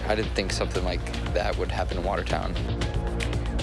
I didn't think something like that would happen in Watertown.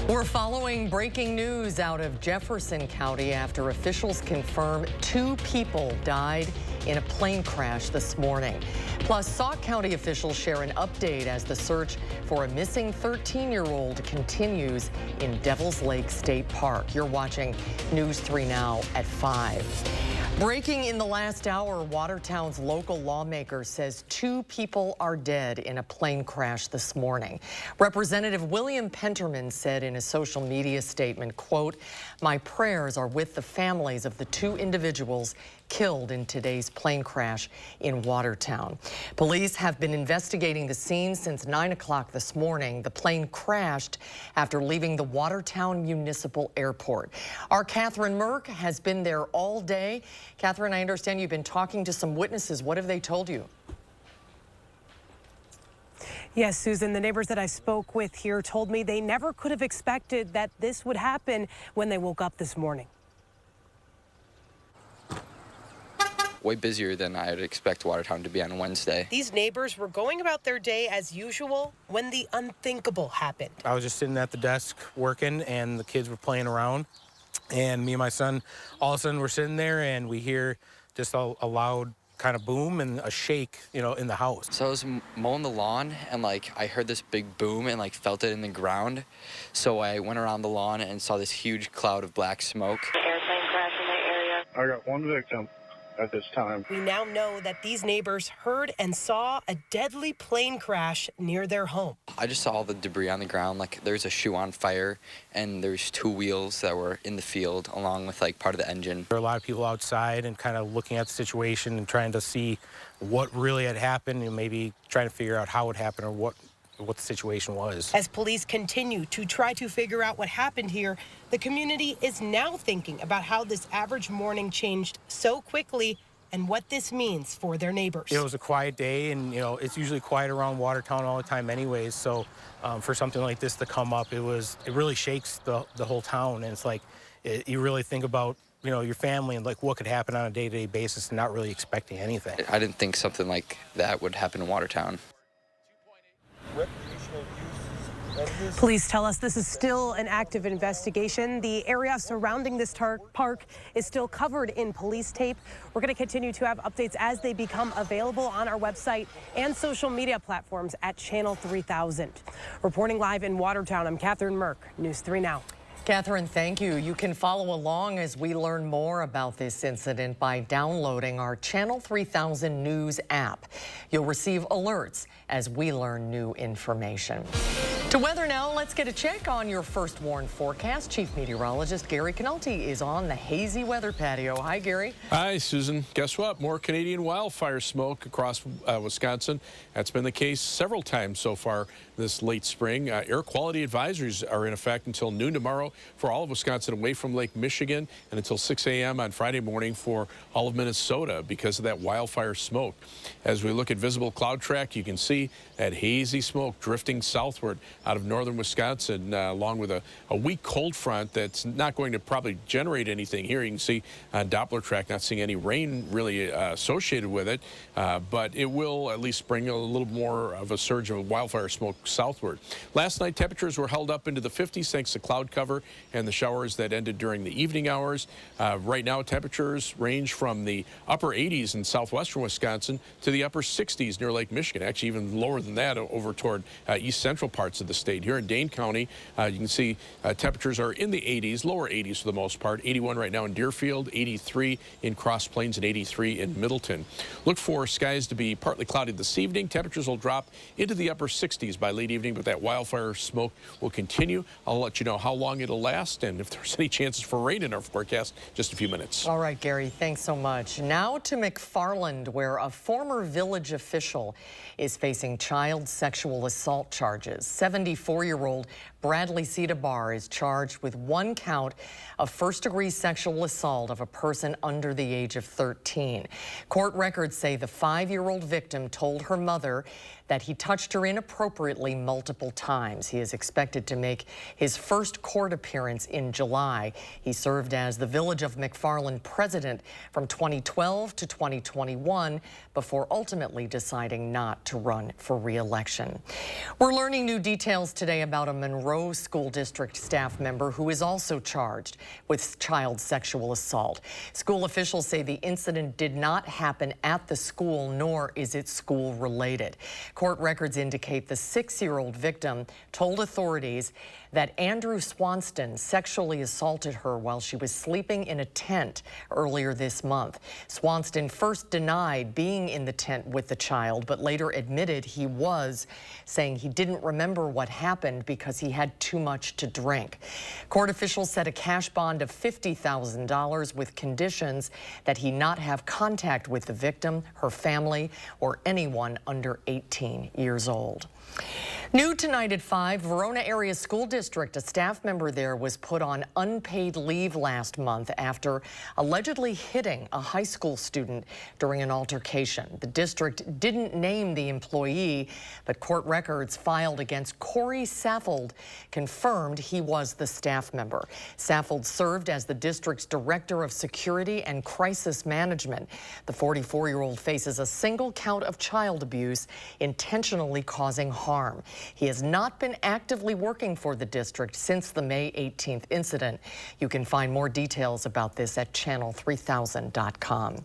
We're following breaking news out of Jefferson County after officials confirm 2 people died in a plane crash this morning. Plus, Sauk County officials share an update as the search for a missing 13-year-old continues in Devil's Lake State Park. You're watching News 3 Now at 5. Breaking in the last hour, Watertown's local lawmaker says 2 people are dead in a plane crash this morning. Representative William Penterman said in a social media statement, quote, "My prayers are with the families of the 2 individuals killed in today's plane crash in Watertown." Police have been investigating the scene since 9 o'clock this morning. The plane crashed after leaving the Watertown Municipal Airport. Our Catherine Merck has been there all day. Catherine, I understand you've been talking to some witnesses. What have they told you? Yes, Susan, the neighbors that I spoke with here told me they never could have expected that this would happen when they woke up this morning. Way busier than I would expect Watertown to be on Wednesday. These neighbors were going about their day as usual when the unthinkable happened. I was just sitting at the desk working, and the kids were playing around. And me and my son, all of a sudden, we're sitting there, and we hear just a loud kind of boom and a shake, you know, in the house. So I was mowing the lawn, and I heard this big boom and felt it in the ground. So I went around the lawn and saw this huge cloud of black smoke. Airplane crash in the area. I got 1 victim at this time. We now know that these neighbors heard and saw a deadly plane crash near their home. I just saw all the debris on the ground. There's a shoe on fire, and there's 2 wheels that were in the field along with part of the engine. There were a lot of people outside and kind of looking at the situation and trying to see what really had happened and maybe trying to figure out how it happened or what the situation was. As police continue to try to figure out what happened here, the community is now thinking about how this average morning changed so quickly and what this means for their neighbors. It was a quiet day, and it's usually quiet around Watertown all the time anyways, so for something like this to come up, it really shakes the whole town, and it's you really think about your family and what could happen on a day-to-day basis and not really expecting anything. I didn't think something like that would happen in Watertown. Police tell us this is still an active investigation. The area surrounding this park is still covered in police tape. We're going to continue to have updates as they become available on our website and social media platforms at Channel 3000. Reporting live in Watertown, I'm Catherine Merck, News 3 Now. Catherine, thank you. You can follow along as we learn more about this incident by downloading our Channel 3000 News app. You'll receive alerts as we learn new information. To weather now, let's get a check on your first warn forecast. Chief Meteorologist Gary Canalti is on the hazy weather patio. Hi, Gary. Hi, Susan. Guess what? More Canadian wildfire smoke across Wisconsin. That's been the case several times so far this late spring. Air quality advisories are in effect until noon tomorrow for all of Wisconsin away from Lake Michigan and until 6 a.m. on Friday morning for all of Minnesota because of that wildfire smoke. As we look at visible cloud track, you can see that hazy smoke drifting southward out of northern Wisconsin, along with a weak cold front that's not going to probably generate anything here. You can see on Doppler track not seeing any rain really associated with it, but it will at least bring a little more of a surge of wildfire smoke southward. Last night, temperatures were held up into the 50s thanks to cloud cover and the showers that ended during the evening hours. Right now, temperatures range from the upper 80s in southwestern Wisconsin to the upper 60s near Lake Michigan, actually even lower than that over toward east central parts of the state. Here in Dane County, you can see temperatures are in the 80s, lower 80s for the most part. 81 right now in Deerfield, 83 in Cross Plains, and 83 in Middleton. Look for skies to be partly cloudy this evening. Temperatures will drop into the upper 60s by late evening, but that wildfire smoke will continue. I'll let you know how long it'll last and if there's any chances for rain in our forecast just a few minutes. All right, Gary, thanks so much. Now to McFarland, where a former village official is facing child sexual assault charges. 74-year-old Bradley Cedabar is charged with 1 count of first-degree sexual assault of a person under the age of 13. Court records say the 5-year-old victim told her mother that he touched her inappropriately multiple times. He is expected to make his first court appearance in July. He served as the Village of McFarland president from 2012 to 2021 before ultimately deciding not to run for re-election. We're learning new details today about a Monroe School District staff member who is also charged with child sexual assault. School officials say the incident did not happen at the school, nor is it school related. Court records indicate the 6-year-old victim told authorities that Andrew Swanston sexually assaulted her while she was sleeping in a tent earlier this month. Swanston first denied being in the tent with the child, but later admitted he was, saying he didn't remember what happened because he had too much to drink. Court officials set a cash bond of $50,000 with conditions that he not have contact with the victim, her family, or anyone under 18 years old. New tonight at 5, Verona Area School District, a staff member there was put on unpaid leave last month after allegedly hitting a high school student during an altercation. The district didn't name the employee, but court records filed against Corey Saffold confirmed he was the staff member. Saffold served as the district's Director of Security and Crisis Management. The 44-year-old faces a single count of child abuse intentionally causing harm. He has not been actively working for the district since the May 18th incident. You can find more details about this at channel3000.com.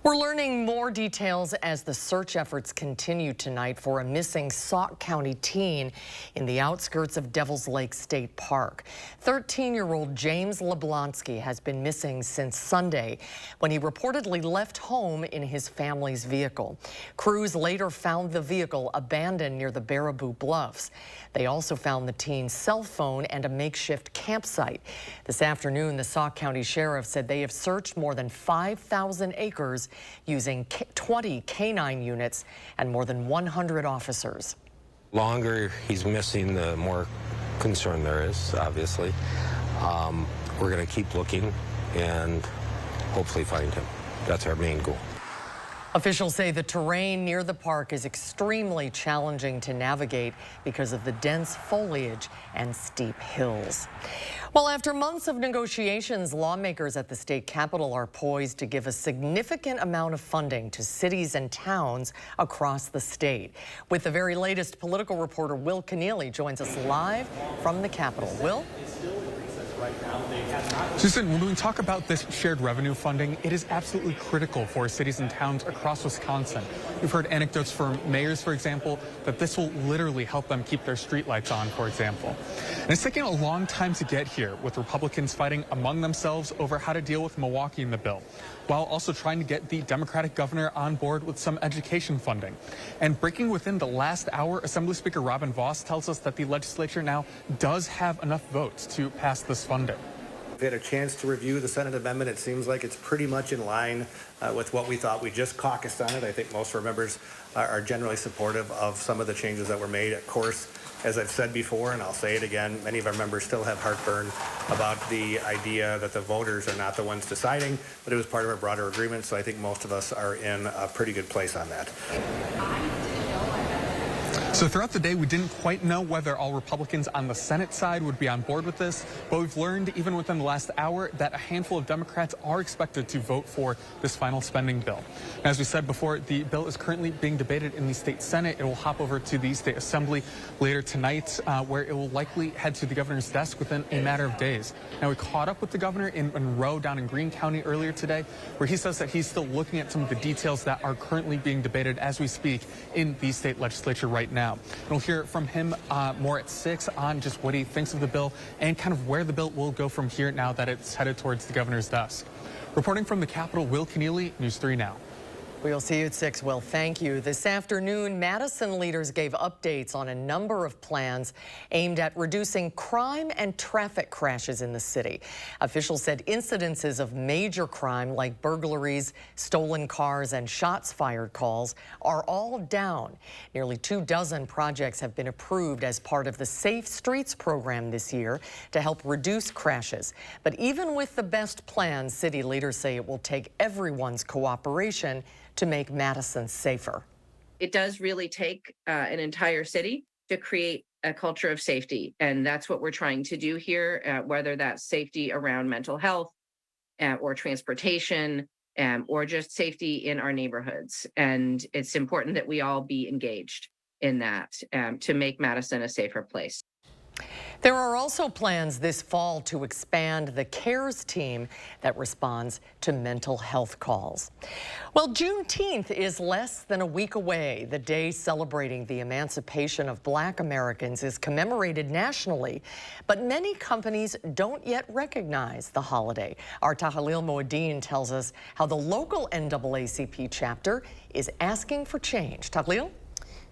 We're learning more details as the search efforts continue tonight for a missing Sauk County teen in the outskirts of Devil's Lake State Park. 13-year-old James Leblonsky has been missing since Sunday when he reportedly left home in his family's vehicle. Crews later found the vehicle abandoned near the Baraboo Bluffs. They also found the teen's cell phone and a makeshift campsite. This afternoon, the Sauk County Sheriff said they have searched more than 5,000 acres using 20 canine units and more than 100 officers. The longer he's missing, the more concern there is, obviously. We're going to keep looking and hopefully find him. That's our main goal. Officials say the terrain near the park is extremely challenging to navigate because of the dense foliage and steep hills. Well, after months of negotiations, lawmakers at the state capitol are poised to give a significant amount of funding to cities and towns across the state. With the very latest, political reporter Will Keneally joins us live from the Capitol. Will? Susan, when we talk about this shared revenue funding, it is absolutely critical for cities and towns across Wisconsin. We've heard anecdotes from mayors, for example, that this will literally help them keep their streetlights on, for example. And it's taking a long time to get here, with Republicans fighting among themselves over how to deal with Milwaukee in the bill, while also trying to get the Democratic governor on board with some education funding. And breaking within the last hour, Assembly Speaker Robin Vos tells us that the legislature now does have enough votes to pass this funding. We've had a chance to review the Senate amendment. It seems like it's pretty much in line with what we thought. We just caucused on it. I think most of our members are generally supportive of some of the changes that were made. Of course, as I've said before, and I'll say it again, many of our members still have heartburn about the idea that the voters are not the ones deciding, but it was part of a broader agreement, so I think most of us are in a pretty good place on that. So throughout the day, we didn't quite know whether all Republicans on the Senate side would be on board with this, but we've learned even within the last hour that a handful of Democrats are expected to vote for this final spending bill. And as we said before, the bill is currently being debated in the state Senate. It will hop over to the state assembly later tonight, where it will likely head to the governor's desk within a matter of days. Now, we caught up with the governor in Monroe down in Greene County earlier today, where he says that he's still looking at some of the details that are currently being debated as we speak in the state legislature right now. And we'll hear from him more at 6 on just what he thinks of the bill and kind of where the bill will go from here now that it's headed towards the governor's desk. Reporting from the Capitol, Will Keneally, News 3 Now. We'll see you at 6, Will. Thank you. This afternoon, Madison leaders gave updates on a number of plans aimed at reducing crime and traffic crashes in the city. Officials said incidences of major crime like burglaries, stolen cars, and shots fired calls are all down. Nearly 24 projects have been approved as part of the Safe Streets program this year to help reduce crashes. But even with the best plans, city leaders say it will take everyone's cooperation to make Madison safer. It does really take an entire city to create a culture of safety. And that's what we're trying to do here, whether that's safety around mental health or transportation or just safety in our neighborhoods. And it's important that we all be engaged in that to make Madison a safer place. There are also plans this fall to expand the CARES team that responds to mental health calls. Well, Juneteenth is less than a week away. The day celebrating the emancipation of Black Americans is commemorated nationally, but many companies don't yet recognize the holiday. Our Tahalil Moadine tells us how the local NAACP chapter is asking for change. Tahalil?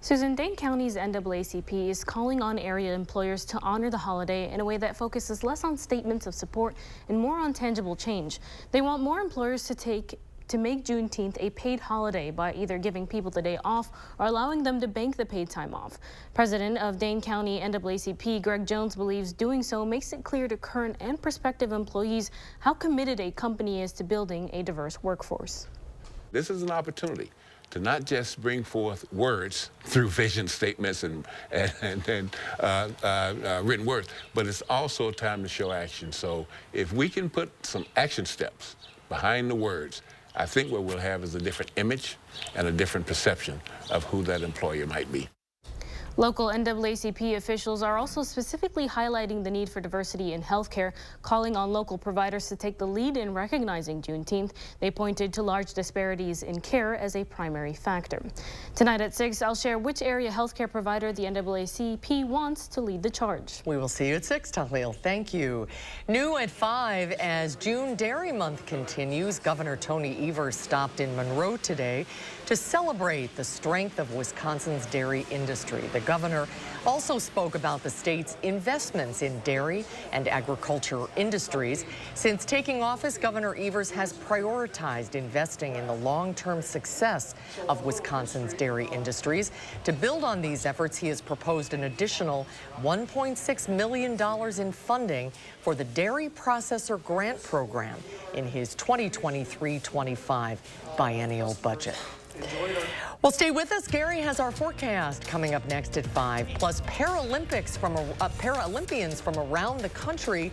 Susan, Dane County's NAACP is calling on area employers to honor the holiday in a way that focuses less on statements of support and more on tangible change. They want more employers to make Juneteenth a paid holiday by either giving people the day off or allowing them to bank the paid time off. President of Dane County NAACP, Greg Jones, believes doing so makes it clear to current and prospective employees how committed a company is to building a diverse workforce. This is an opportunity to not just bring forth words through vision statements and written words, but it's also a time to show action. So if we can put some action steps behind the words, I think what we'll have is a different image and a different perception of who that employer might be. Local NAACP officials are also specifically highlighting the need for diversity in healthcare, calling on local providers to take the lead in recognizing Juneteenth. They pointed to large disparities in care as a primary factor. Tonight at 6, I'll share which area healthcare provider the NAACP wants to lead the charge. We will see you at 6, Tahlil. Thank you. New at 5, as June Dairy Month continues, Governor Tony Evers stopped in Monroe today to celebrate the strength of Wisconsin's dairy industry. The governor also spoke about the state's investments in dairy and agriculture industries. Since taking office, Governor Evers has prioritized investing in the long-term success of Wisconsin's dairy industries. To build on these efforts, he has proposed an additional $1.6 million in funding for the Dairy Processor Grant Program in his 2023-25 biennial budget. Well, stay with us. Gary has our forecast coming up next at 5. Plus, Paralympians from around the country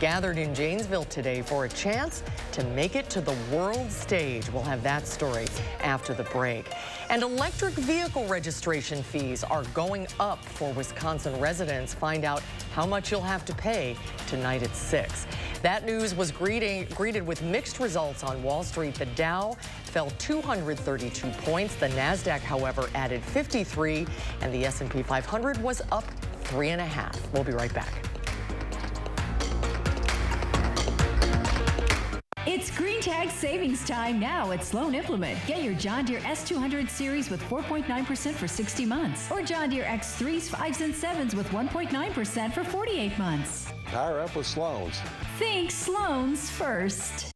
gathered in Janesville today for a chance to make it to the world stage. We'll have that story after the break. And electric vehicle registration fees are going up for Wisconsin residents. Find out how much you'll have to pay tonight at 6. That news was greeted with mixed results on Wall Street. The Dow fell 232 points. The NASDAQ, however, added 53, and the S&P 500 was up 3.5. We'll be right back. It's Green Tag savings time now at Sloan Implement. Get your John Deere S200 series with 4.9% for 60 months. Or John Deere X3s, 5s, and 7s with 1.9% for 48 months. Power up with Sloan's. Think Sloan's first.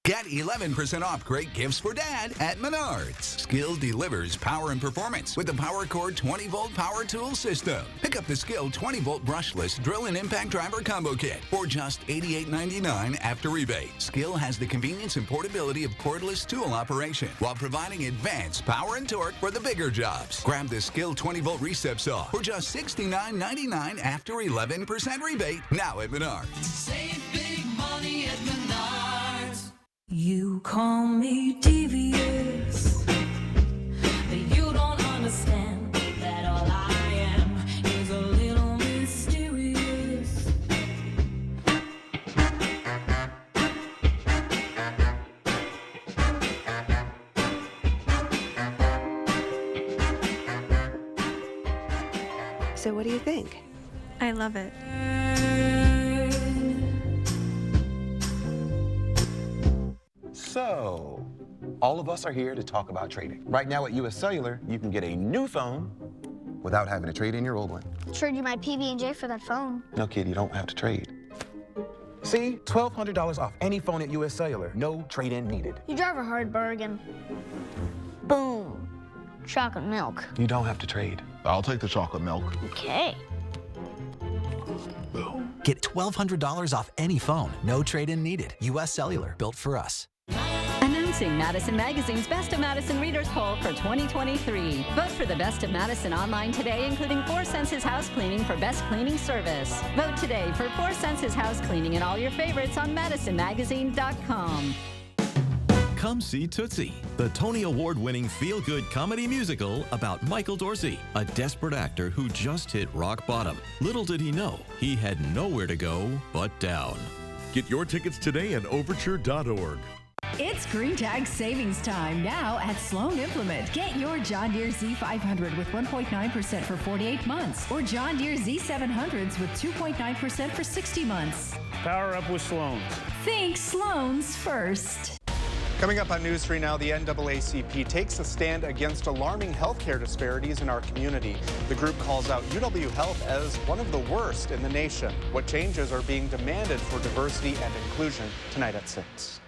Get 11% off great gifts for Dad at Menards. Skill delivers power and performance with the PowerCore 20-volt power tool system. Pick up the Skill 20-volt brushless drill and impact driver combo kit for just $88.99 after rebate. Skill has the convenience and portability of cordless tool operation while providing advanced power and torque for the bigger jobs. Grab the Skill 20-volt recep saw for just $69.99 after 11% rebate now at Menards. Save big money at Menards. You call me devious, but you don't understand that all I am is a little mysterious. So what do you think? I love it. So, All of us are here to talk about trading. Right now at US Cellular, you can get a new phone without having to trade in your old one. Trade you my PB&J for that phone. No, kid, you don't have to trade. See, $1,200 off any phone at US Cellular. No trade-in needed. You drive a hard bargain. Boom. Chocolate milk. You don't have to trade. I'll take the chocolate milk. Okay. Boom. Get $1,200 off any phone. No trade-in needed. US Cellular, built for us. Announcing Madison Magazine's Best of Madison Readers Poll for 2023. Vote for the Best of Madison online today, including 4 Senses House Cleaning for Best Cleaning Service. Vote today for 4 Senses House Cleaning and all your favorites on MadisonMagazine.com. Come see Tootsie, the Tony Award-winning feel-good comedy musical about Michael Dorsey, a desperate actor who just hit rock bottom. Little did he know, he had nowhere to go but down. Get your tickets today at Overture.org. It's Green Tag savings time now at Sloan Implement. Get your John Deere Z500 with 1.9% for 48 months or John Deere Z700s with 2.9% for 60 months. Power up with Sloan's. Think Sloan's first. Coming up on News 3 Now, the NAACP takes a stand against alarming healthcare disparities in our community. The group calls out UW Health as one of the worst in the nation. What changes are being demanded for diversity and inclusion? Tonight at 6.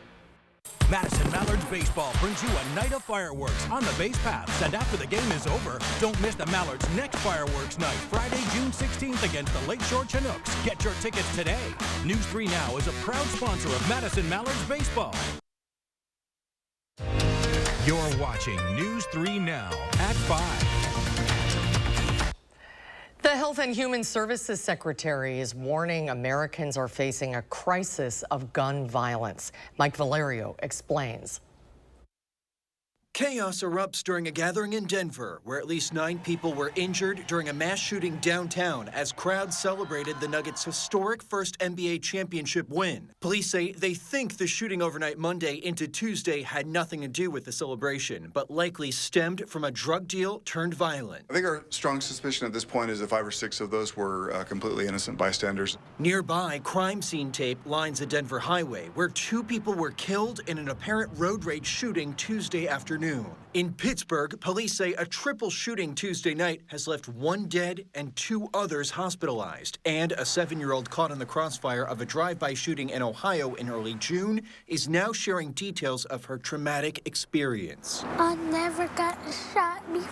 Madison Mallards Baseball brings you a night of fireworks on the base paths. And after the game is over, don't miss the Mallards' next fireworks night, Friday, June 16th against the Lakeshore Chinooks. Get your tickets today. News 3 Now is a proud sponsor of Madison Mallards Baseball. You're watching News 3 Now at 5. The Health and Human Services Secretary is warning Americans are facing a crisis of gun violence. Mike Valerio explains. Chaos erupts during a gathering in Denver, where at least 9 people were injured during a mass shooting downtown as crowds celebrated the Nuggets' historic first NBA championship win. Police say they think the shooting overnight Monday into Tuesday had nothing to do with the celebration, but likely stemmed from a drug deal turned violent. I think our strong suspicion at this point is that 5 or 6 of those were completely innocent bystanders. Nearby, crime scene tape lines the Denver highway, where 2 people were killed in an apparent road rage shooting Tuesday afternoon. In Pittsburgh, police say a triple shooting Tuesday night has left 1 dead and 2 others hospitalized. And a 7-year-old caught in the crossfire of a drive-by shooting in Ohio in early June is now sharing details of her traumatic experience. I never got shot before.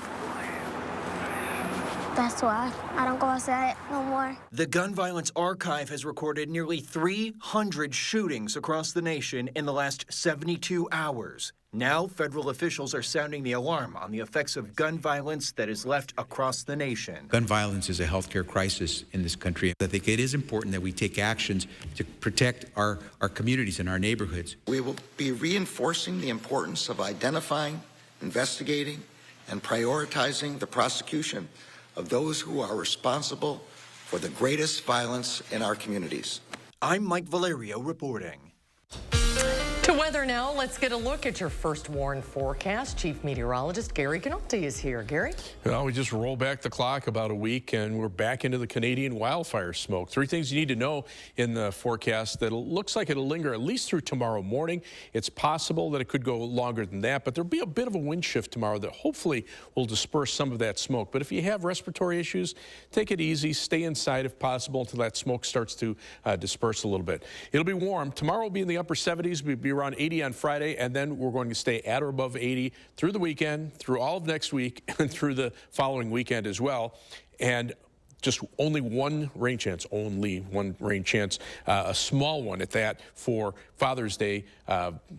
That's why I don't go outside no more. The Gun Violence Archive has recorded nearly 300 shootings across the nation in the last 72 hours. Now, federal officials are sounding the alarm on the effects of gun violence that is left across the nation. Gun violence is a healthcare crisis in this country. I think it is important that we take actions to protect our communities and our neighborhoods. We will be reinforcing the importance of identifying, investigating, and prioritizing the prosecution of those who are responsible for the greatest violence in our communities. I'm Mike Valerio reporting. To weather now, let's get a look at your first warn forecast. Chief Meteorologist Gary Canolti is here. Gary? Well, we just roll back the clock about a week and we're back into the Canadian wildfire smoke. 3 things you need to know in the forecast that looks like it'll linger at least through tomorrow morning. It's possible that it could go longer than that, but there'll be a bit of a wind shift tomorrow that hopefully will disperse some of that smoke. But if you have respiratory issues, take it easy, stay inside if possible until that smoke starts to disperse a little bit. It'll be warm. Tomorrow will be in the upper 70s. We'll be around 80 on Friday, and then we're going to stay at or above 80 through the weekend, through all of next week, and through the following weekend as well. And just only one rain chance, a small one at that for Father's Day,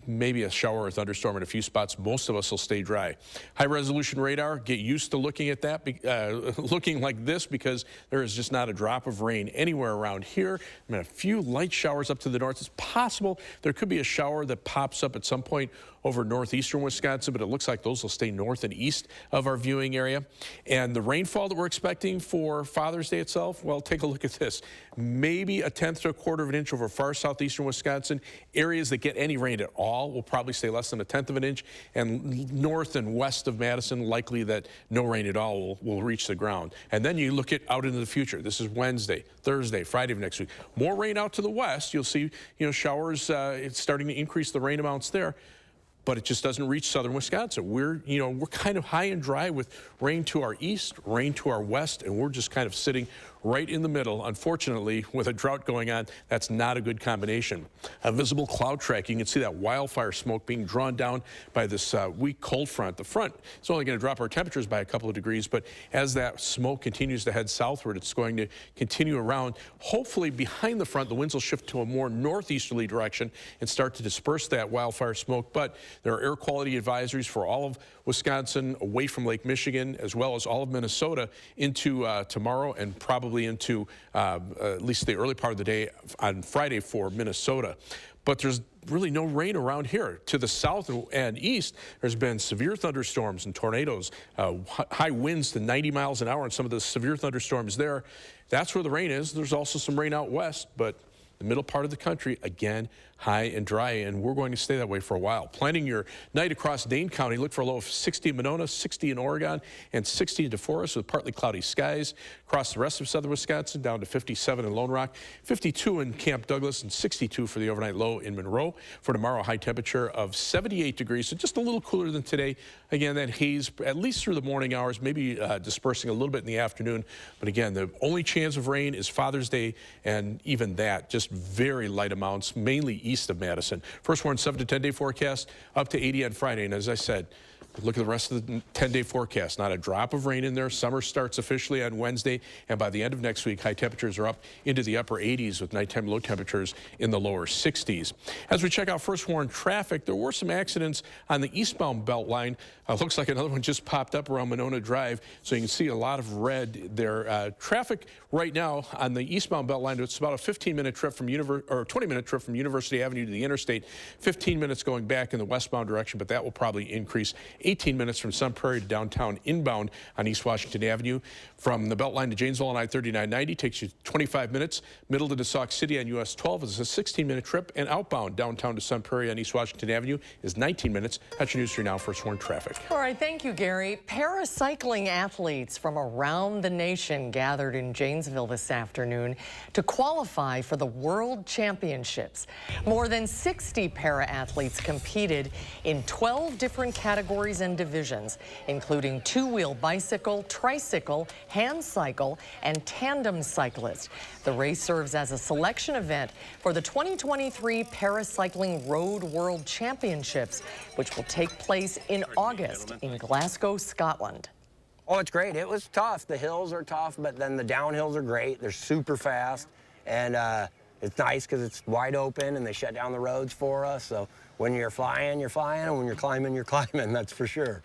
maybe a shower or thunderstorm in a few spots. Most of us will stay dry. High resolution radar, get used to looking at that, looking like this, because there is just not a drop of rain anywhere around here. I mean, a few light showers up to the north. It's possible there could be a shower that pops up at some point over northeastern Wisconsin, but it looks like those will stay north and east of our viewing area. And the rainfall that we're expecting for Father's Day itself, well, take a look at this. Maybe a 1/10 to a 1/4 of an inch over far southeastern Wisconsin. Areas that get any rain at all will probably stay less than a 1/10 of an inch. And north and west of Madison, likely that no rain at all will reach the ground. And then you look out into the future. This is Wednesday, Thursday, Friday of next week. More rain out to the west. You'll see, showers it's starting to increase the rain amounts there. but it just doesn't reach southern Wisconsin. We're kind of high and dry with rain to our east, rain to our west, and we're just kind of sitting right in the middle. Unfortunately, with a drought going on, that's not a good combination. A visible cloud track, you can see that wildfire smoke being drawn down by this weak cold front. The front is only going to drop our temperatures by a couple of degrees, but as that smoke continues to head southward, it's going to continue around. Hopefully behind the front, the winds will shift to a more northeasterly direction and start to disperse that wildfire smoke. But there are air quality advisories for all of Wisconsin, away from Lake Michigan, as well as all of Minnesota into tomorrow and probably into at least the early part of the day on Friday for Minnesota. But there's really no rain around here. To the south and east, there's been severe thunderstorms and tornadoes, high winds to 90 miles an hour, and some of the severe thunderstorms there. That's where the rain is. There's also some rain out west, but the middle part of the country, again, high and dry, and we're going to stay that way for a while. Planning your night across Dane County, look for a low of 60 in Monona, 60 in Oregon, and 60 in DeForest with partly cloudy skies. Across the rest of southern Wisconsin, down to 57 in Lone Rock, 52 in Camp Douglas, and 62 for the overnight low in Monroe. For tomorrow, high temperature of 78 degrees, so just a little cooler than today. Again, that haze, at least through the morning hours, maybe dispersing a little bit in the afternoon. But again, the only chance of rain is Father's Day, and even that, just very light amounts, mainly east of Madison. First warn 7 to 10 day forecast, up to 80 on Friday. And as I said, look at the rest of the 10-day forecast. Not a drop of rain in there. Summer starts officially on Wednesday, and by the end of next week, high temperatures are up into the upper 80s with nighttime low temperatures in the lower 60s. As we check out first warn traffic, there were some accidents on the eastbound belt line. Looks like another one just popped up around Monona Drive, so you can see a lot of red there. Traffic right now on the eastbound belt line, it's about a 15-minute trip from 20-minute trip from University Avenue to the interstate, 15 minutes going back in the westbound direction, but that will probably increase 18 minutes from Sun Prairie to downtown inbound on East Washington Avenue. From the Beltline to Janesville on I-3990 takes you 25 minutes. Middle to Sauk City on US 12 is a 16-minute trip, and outbound downtown to Sun Prairie on East Washington Avenue is 19 minutes. That's your news for now. First warn traffic. All right, thank you, Gary. Paracycling athletes from around the nation gathered in Janesville this afternoon to qualify for the World Championships. More than 60 para-athletes competed in 12 different categories and divisions, including two-wheel bicycle, tricycle, hand cycle, and tandem cyclist. The race serves as a selection event for the 2023 Paracycling Road World Championships, which will take place in August in Glasgow, Scotland. Oh, it's great. It was tough. The hills are tough, but then the downhills are great. They're super fast, and it's nice because it's wide open, and they shut down the roads for us. So when you're flying, and when you're climbing, that's for sure.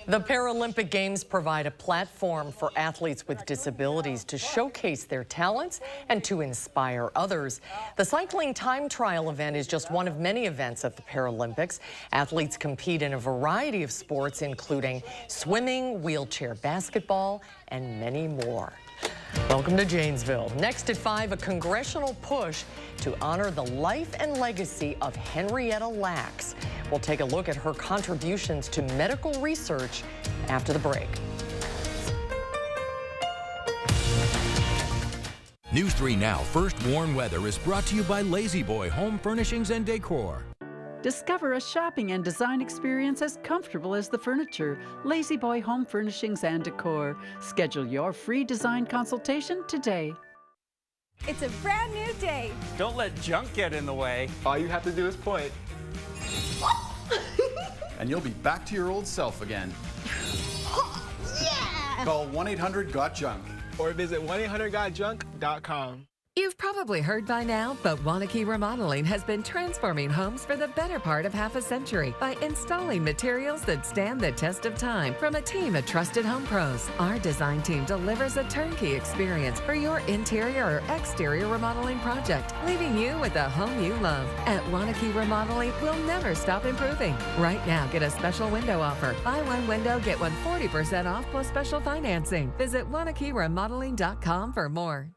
The Paralympic Games provide a platform for athletes with disabilities to showcase their talents and to inspire others. The cycling time trial event is just one of many events at the Paralympics. Athletes compete in a variety of sports, including swimming, wheelchair basketball, and many more. Welcome to Janesville. Next at 5, a congressional push to honor the life and legacy of Henrietta Lacks. We'll take a look at her contributions to medical research after the break. News 3 Now First Warn Weather is brought to you by Lazy Boy Home Furnishings and Decor. Discover a shopping and design experience as comfortable as the furniture. Lazy Boy Home Furnishings and Decor. Schedule your free design consultation today. It's a brand new day. Don't let junk get in the way. All you have to do is point. And you'll be back to your old self again. Yeah! Call 1-800-GOT-JUNK or visit 1-800-GOT-JUNK.com. You've probably heard by now, but Wanakee Remodeling has been transforming homes for the better part of half a century by installing materials that stand the test of time from a team of trusted home pros. Our design team delivers a turnkey experience for your interior or exterior remodeling project, leaving you with a home you love. At Wanakee Remodeling, we'll never stop improving. Right now, get a special window offer. Buy one window, get one 40% off plus special financing. Visit WanakeeRemodeling.com for more.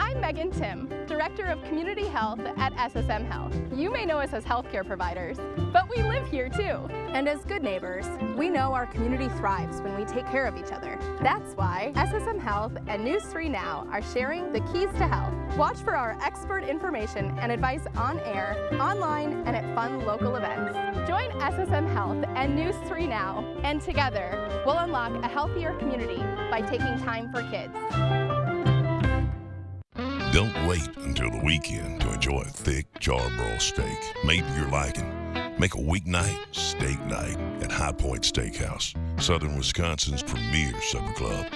I'm Megan Tim, Director of Community Health at SSM Health. You may know us as healthcare providers, but we live here too. And as good neighbors, we know our community thrives when we take care of each other. That's why SSM Health and News 3 Now are sharing the keys to health. Watch for our expert information and advice on air, online, and at fun local events. Join SSM Health and News 3 Now, and together we'll unlock a healthier community by taking time for kids. Don't wait until the weekend to enjoy a thick charbroil steak made to your liking. Make a weeknight steak night at High Point Steakhouse, Southern Wisconsin's premier supper club.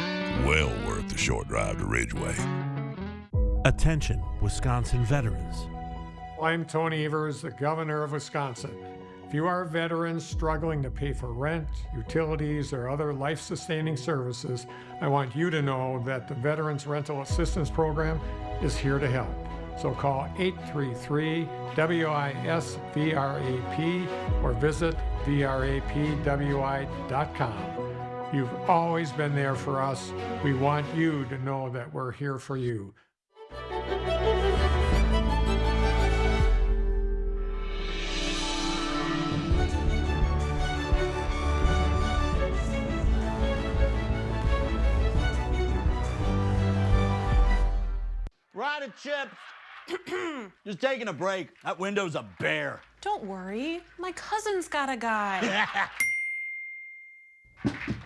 Well worth the short drive to Ridgeway. Attention, Wisconsin veterans. I'm Tony Evers, the governor of Wisconsin. If you are a veteran struggling to pay for rent, utilities, or other life-sustaining services, I want you to know that the Veterans Rental Assistance Program is here to help. So call 833-WISC-VRAP or visit VRAPWI.com. You've always been there for us. We want you to know that we're here for you. Rider Chip, just taking a break. That window's a bear. Don't worry, my cousin's got a guy.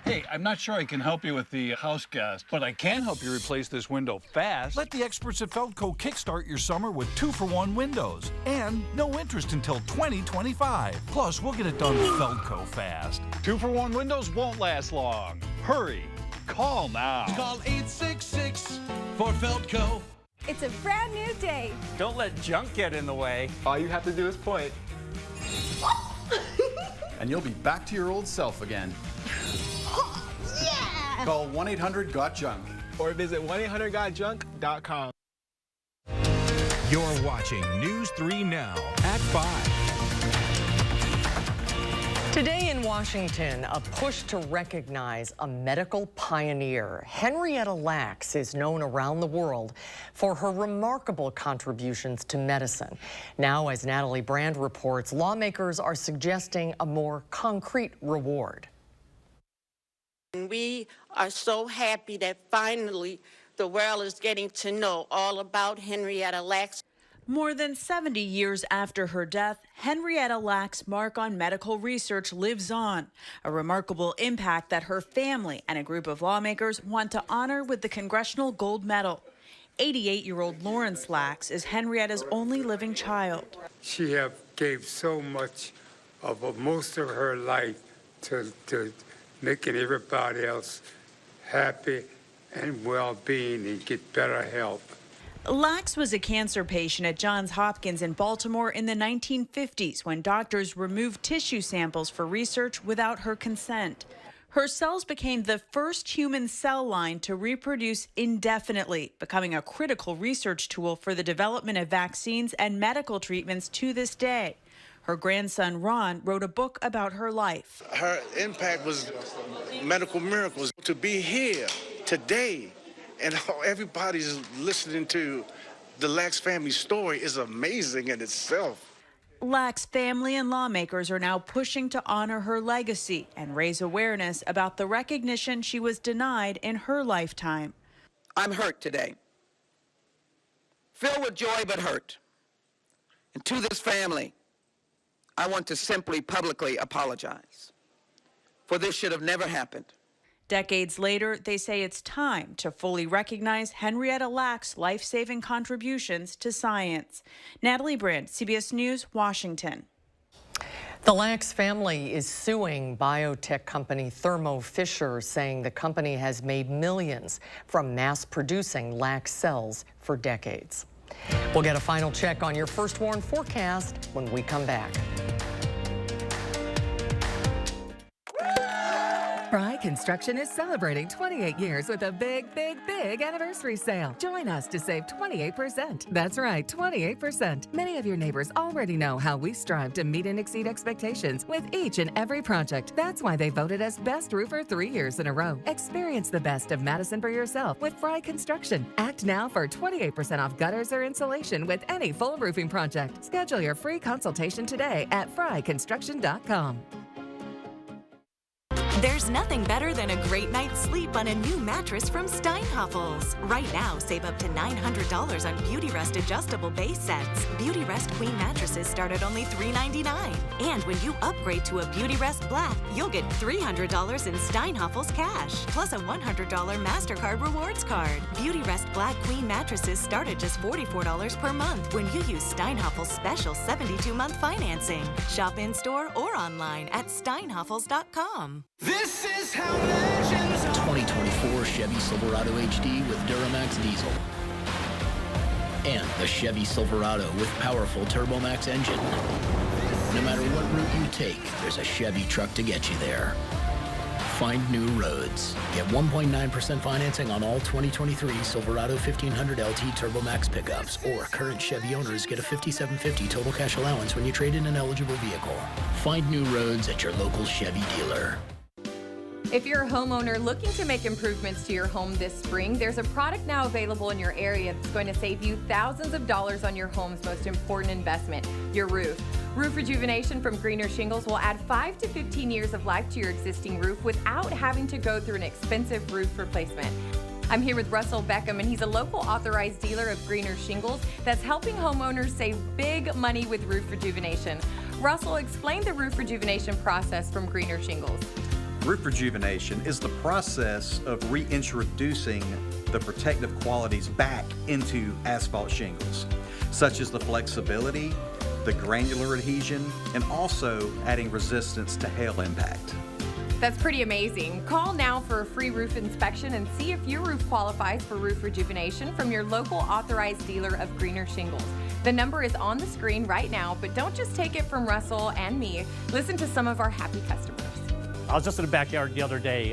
Hey, I'm not sure I can help you with the house gas, but I can help you replace this window fast. Let the experts at Feldco kickstart your summer with 2-for-1 windows and no interest until 2025. Plus, we'll get it done Feldco fast. 2-for-1 windows won't last long. Hurry, call now. Call 866 for Feldco. It's a brand new day. Don't let junk get in the way. All you have to do is point. And you'll be back to your old self again. Yeah! Call 1-800-GOT-JUNK. Or visit 1-800-GOT-JUNK.com. You're watching News 3 Now at 5. Today in Washington, a push to recognize a medical pioneer. Henrietta Lacks is known around the world for her remarkable contributions to medicine. Now, as Natalie Brand reports, lawmakers are suggesting a more concrete reward. We are so happy that finally the world is getting to know all about Henrietta Lacks. More than 70 years after her death, Henrietta Lacks' mark on medical research lives on, a remarkable impact that her family and a group of lawmakers want to honor with the Congressional Gold Medal. 88-year-old Lawrence Lacks is Henrietta's only living child. She gave so much of most of her life to making everybody else happy and well-being and get better health. Lacks was a cancer patient at Johns Hopkins in Baltimore in the 1950s when doctors removed tissue samples for research without her consent. Her cells became the first human cell line to reproduce indefinitely, becoming a critical research tool for the development of vaccines and medical treatments to this day. Her grandson, Ron, wrote a book about her life. Her impact was medical miracles. To be here today and everybody's listening to the Lacks family story is amazing in itself. Lacks' family and lawmakers are now pushing to honor her legacy and raise awareness about the recognition she was denied in her lifetime. I'm hurt today, filled with joy but hurt. And to this family, I want to simply publicly apologize, for this should have never happened. Decades later, they say it's time to fully recognize Henrietta Lacks' life-saving contributions to science. Natalie Brand, CBS News, Washington. The Lacks family is suing biotech company Thermo Fisher, saying the company has made millions from mass-producing Lacks cells for decades. We'll get a final check on your First Warn forecast when we come back. Fry Construction is celebrating 28 years with a big, big, big anniversary sale. Join us to save 28%. That's right, 28%. Many of your neighbors already know how we strive to meet and exceed expectations with each and every project. That's why they voted us Best Roofer 3 years in a row. Experience the best of Madison for yourself with Fry Construction. Act now for 28% off gutters or insulation with any full roofing project. Schedule your free consultation today at fryconstruction.com. There's nothing better than a great night's sleep on a new mattress from Steinhoffels. Right now, save up to $900 on Beautyrest adjustable base sets. Beautyrest Queen mattresses start at only $399. And when you upgrade to a Beautyrest Black, you'll get $300 in Steinhoffels cash, plus a $100 MasterCard rewards card. Beautyrest Black Queen mattresses start at just $44 per month when you use Steinhoffels' special 72-month financing. Shop in-store or online at steinhoffels.com. This is how legends are. 2024 Chevy Silverado HD with Duramax diesel. And the Chevy Silverado with powerful TurboMax engine. No matter what route you take, there's a Chevy truck to get you there. Find new roads. Get 1.9% financing on all 2023 Silverado 1500 LT TurboMax pickups, or current Chevy owners get a $5,750 total cash allowance when you trade in an eligible vehicle. Find new roads at your local Chevy dealer. If you're a homeowner looking to make improvements to your home this spring, there's a product now available in your area that's going to save you thousands of dollars on your home's most important investment, your roof. Roof rejuvenation from Greener Shingles will add 5 to 15 years of life to your existing roof without having to go through an expensive roof replacement. I'm here with Russell Beckham, and he's a local authorized dealer of Greener Shingles that's helping homeowners save big money with roof rejuvenation. Russell, explain the roof rejuvenation process from Greener Shingles. Roof rejuvenation is the process of reintroducing the protective qualities back into asphalt shingles, such as the flexibility, the granular adhesion, and also adding resistance to hail impact. That's pretty amazing. Call now for a free roof inspection and see if your roof qualifies for roof rejuvenation from your local authorized dealer of Greener Shingles. The number is on the screen right now, but don't just take it from Russell and me. Listen to some of our happy customers. I was just in the backyard the other day,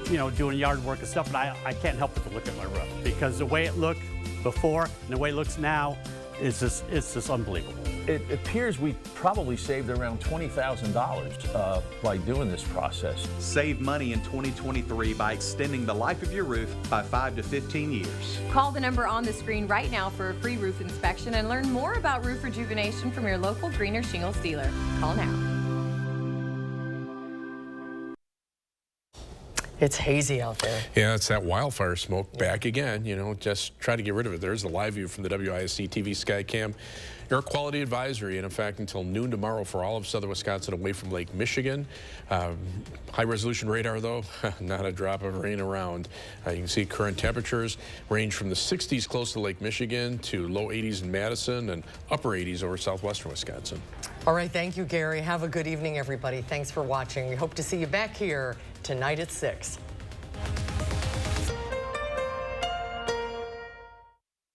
doing yard work and stuff, and I can't help but to look at my roof because the way it looked before and the way it looks now is just unbelievable. It appears we probably saved around $20,000 by doing this process. Save money in 2023 by extending the life of your roof by 5 to 15 years. Call the number on the screen right now for a free roof inspection and learn more about roof rejuvenation from your local Greener Shingles dealer. Call now. It's hazy out there. Yeah, it's that wildfire smoke back again. Just try to get rid of it. There's the live view from the WISC-TV Skycam air quality advisory, and in fact, until noon tomorrow for all of southern Wisconsin away from Lake Michigan. High-resolution radar, though, not a drop of rain around. You can see current temperatures range from the 60s close to Lake Michigan to low 80s in Madison and upper 80s over southwestern Wisconsin. All right, thank you, Gary. Have a good evening, everybody. Thanks for watching. We hope to see you back here tonight at 6.